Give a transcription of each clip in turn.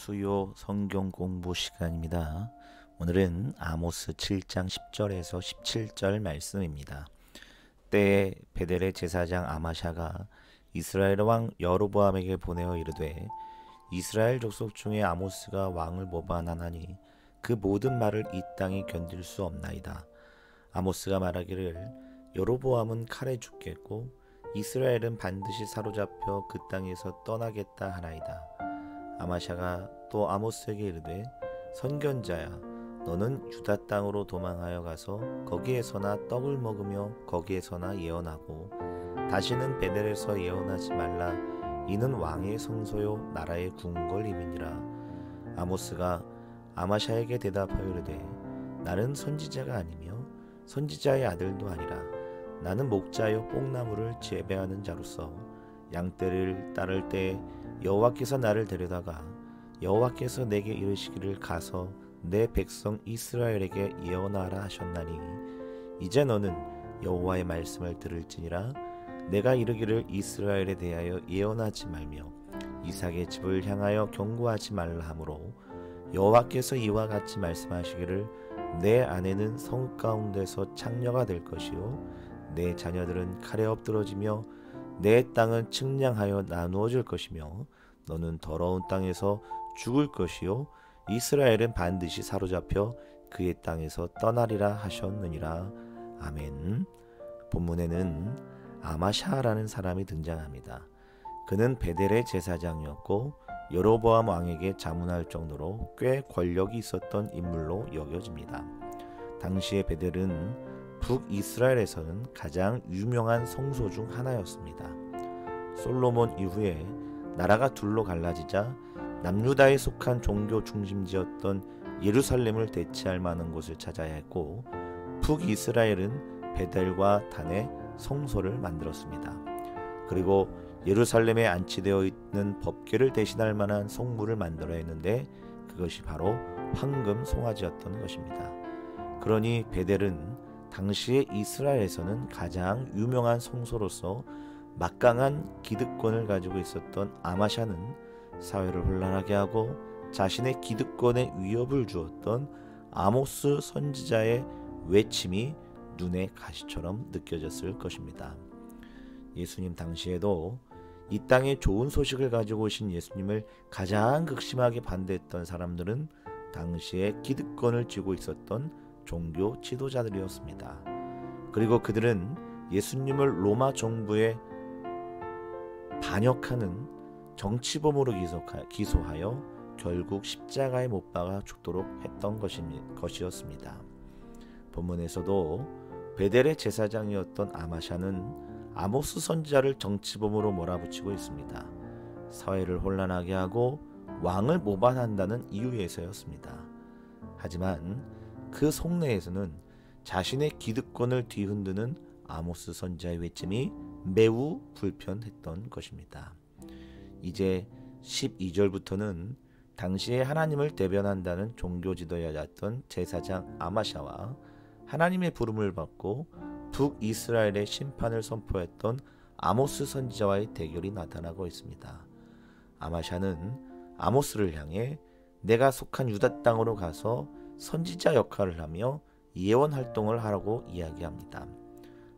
수요 성경 공부 시간입니다. 오늘은 아모스 7장 10절에서 17절 말씀입니다. 때에 베델의 제사장 아마샤가 이스라엘 왕 여로보암에게 보내어 이르되 이스라엘 족속 중에 아모스가 왕을 모반하나니 그 모든 말을 이 땅이 견딜 수 없나이다. 아모스가 말하기를 여로보암은 칼에 죽겠고 이스라엘은 반드시 사로잡혀 그 땅에서 떠나겠다 하나이다. 아마샤가 또 아모스에게 이르되 선견자야, 너는 유다 땅으로 도망하여 가서 거기에서나 떡을 먹으며 거기에서나 예언하고 다시는 베델에서 예언하지 말라. 이는 왕의 성소요 나라의 궁궐임이니라. 아모스가 아마샤에게 대답하여 이르되 나는 선지자가 아니며 선지자의 아들도 아니라 나는 목자요 뽕나무를 재배하는 자로서 양떼를 따를 때 여호와께서 나를 데려다가 여호와께서 내게 이르시기를 가서 내 백성 이스라엘에게 예언하라 하셨나니 이제 너는 여호와의 말씀을 들을지니라. 내가 이르기를 이스라엘에 대하여 예언하지 말며 이삭의 집을 향하여 경고하지 말라 하므로 여호와께서 이와 같이 말씀하시기를 내 아내는 성 가운데서 창녀가 될 것이요 내 자녀들은 칼에 엎드러지며 내 땅은 측량하여 나누어질 것이며 너는 더러운 땅에서 죽을 것이요 이스라엘은 반드시 사로잡혀 그의 땅에서 떠나리라 하셨느니라. 아멘. 본문에는 아마샤라는 사람이 등장합니다. 그는 베델의 제사장이었고 여로보암 왕에게 자문할 정도로 꽤 권력이 있었던 인물로 여겨집니다. 당시의 베델은 북이스라엘에서는 가장 유명한 성소 중 하나였습니다. 솔로몬 이후에 나라가 둘로 갈라지자 남유다에 속한 종교 중심지였던 예루살렘을 대체할 만한 곳을 찾아야 했고 북이스라엘은 베델과 단에 성소를 만들었습니다. 그리고 예루살렘에 안치되어 있는 법궤를 대신할 만한 성물을 만들어야 했는데 그것이 바로 황금 송아지였던 것입니다. 그러니 베델은 당시의 이스라엘에서는 가장 유명한 성소로서 막강한 기득권을 가지고 있었던 아마샤는 사회를 혼란하게 하고 자신의 기득권에 위협을 주었던 아모스 선지자의 외침이 눈에 가시처럼 느껴졌을 것입니다. 예수님 당시에도 이 땅에 좋은 소식을 가지고 오신 예수님을 가장 극심하게 반대했던 사람들은 당시에 기득권을 쥐고 있었던 종교 지도자들이었습니다. 그리고 그들은 예수님을 로마 정부에 반역하는 정치범으로 기소하여 결국 십자가에 못 박아 죽도록 했던 것이었습니다. 본문에서도 베델의 제사장이었던 아마샤는 아모스 선지자를 정치범으로 몰아붙이고 있습니다. 사회를 혼란하게 하고 왕을 모반한다는 이유에서였습니다. 하지만 그 속내에서는 자신의 기득권을 뒤흔드는 아모스 선지자의 외침이 매우 불편했던 것입니다. 이제 12절부터는 당시에 하나님을 대변한다는 종교 지도자였던 제사장 아마샤와 하나님의 부름을 받고 북이스라엘의 심판을 선포했던 아모스 선지자와의 대결이 나타나고 있습니다. 아마샤는 아모스를 향해 내가 속한 유다 땅으로 가서 선지자 역할을 하며 예언 활동을 하라고 이야기합니다.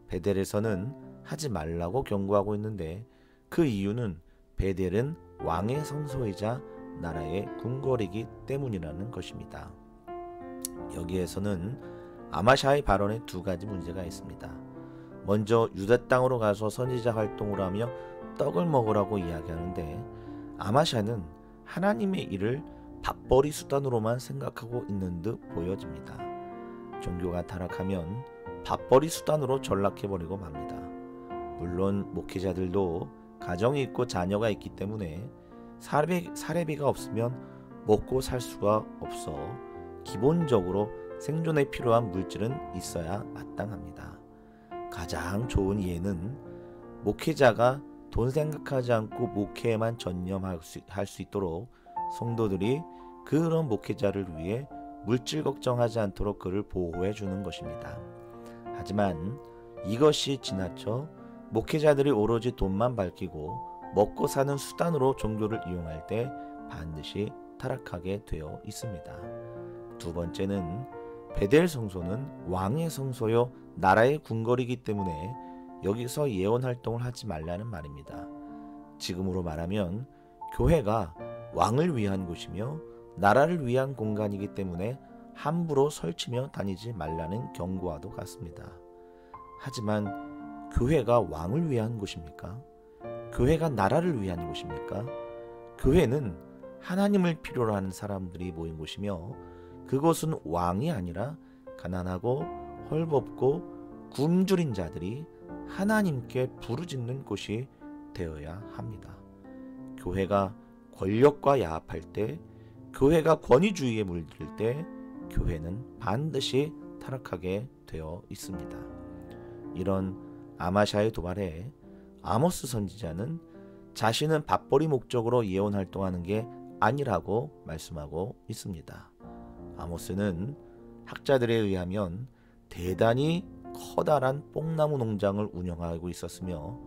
베델에서는 하지 말라고 경고하고 있는데 그 이유는 베델은 왕의 성소이자 나라의 궁궐이기 때문이라는 것입니다. 여기에서는 아마샤의 발언에 두 가지 문제가 있습니다. 먼저 유다 땅으로 가서 선지자 활동을 하며 떡을 먹으라고 이야기하는데 아마샤는 하나님의 일을 밥벌이 수단으로만 생각하고 있는 듯 보여집니다. 종교가 타락하면 밥벌이 수단으로 전락해버리고 맙니다. 물론 목회자들도 가정이 있고 자녀가 있기 때문에 사례비가 없으면 먹고 살 수가 없어 기본적으로 생존에 필요한 물질은 있어야 마땅합니다. 가장 좋은 예는 목회자가 돈 생각하지 않고 목회에만 전념할 수 있도록 성도들이 그런 목회자를 위해 물질 걱정하지 않도록 그를 보호해 주는 것입니다. 하지만 이것이 지나쳐 목회자들이 오로지 돈만 밝히고 먹고 사는 수단으로 종교를 이용할 때 반드시 타락하게 되어 있습니다. 두 번째는 베델 성소는 왕의 성소요 나라의 궁궐이기 때문에 여기서 예언 활동을 하지 말라는 말입니다. 지금으로 말하면 교회가 왕을 위한 곳이며 나라를 위한 공간이기 때문에 함부로 설치며 다니지 말라는 경고와도 같습니다. 하지만 교회가 왕을 위한 곳입니까? 교회가 나라를 위한 곳입니까? 교회는 하나님을 필요로 하는 사람들이 모인 곳이며 그곳은 왕이 아니라 가난하고 헐벗고 굶주린 자들이 하나님께 부르짖는 곳이 되어야 합니다. 교회가 권력과 야합할 때, 교회가 권위주의에 물들 때 교회는 반드시 타락하게 되어 있습니다. 이런 아마샤의 도발에 아모스 선지자는 자신은 밥벌이 목적으로 예언 활동하는 게 아니라고 말씀하고 있습니다. 아모스는 학자들에 의하면 대단히 커다란 뽕나무 농장을 운영하고 있었으며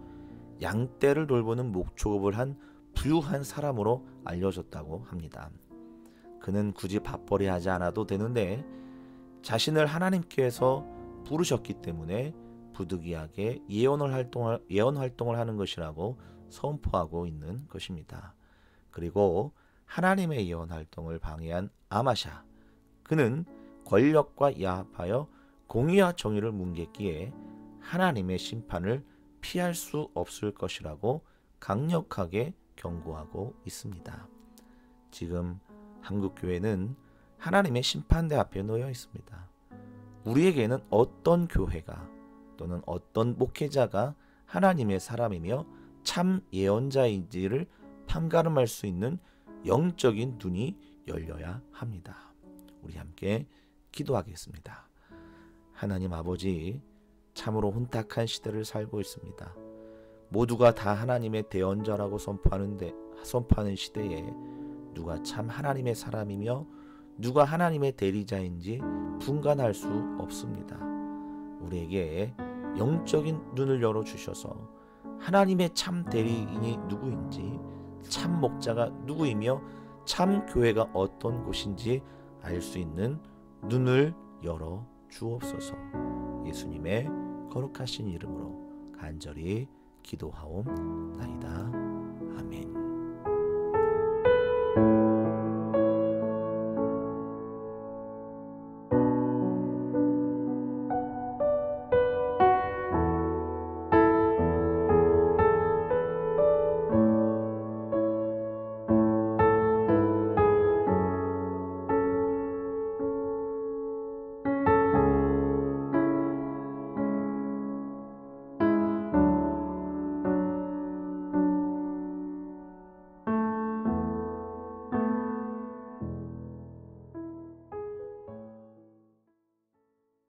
양떼를 돌보는 목축업을 한 부유한 사람으로 알려졌다고 합니다. 그는 굳이 밥벌이 하지 않아도 되는데 자신을 하나님께서 부르셨기 때문에 부득이하게 예언 활동을 하는 것이라고 선포하고 있는 것입니다. 그리고 하나님의 예언 활동을 방해한 아마샤, 그는 권력과 야합하여 공의와 정의를 뭉갰기에 하나님의 심판을 피할 수 없을 것이라고 강력하게 경고하고 있습니다. 지금 한국교회는 하나님의 심판대 앞에 놓여 있습니다. 우리에게는 어떤 교회가 또는 어떤 목회자가 하나님의 사람이며 참 예언자인지를 판가름할 수 있는 영적인 눈이 열려야 합니다. 우리 함께 기도하겠습니다. 하나님 아버지, 참으로 혼탁한 시대를 살고 있습니다. 모두가 다 하나님의 대언자라고 선포하는 시대에 누가 참 하나님의 사람이며 누가 하나님의 대리자인지 분간할 수 없습니다. 우리에게 영적인 눈을 열어주셔서 하나님의 참 대리인이 누구인지, 참 목자가 누구이며 참 교회가 어떤 곳인지 알 수 있는 눈을 열어 주옵소서. 예수님의 거룩하신 이름으로 간절히 기도하옵나이다. 아멘.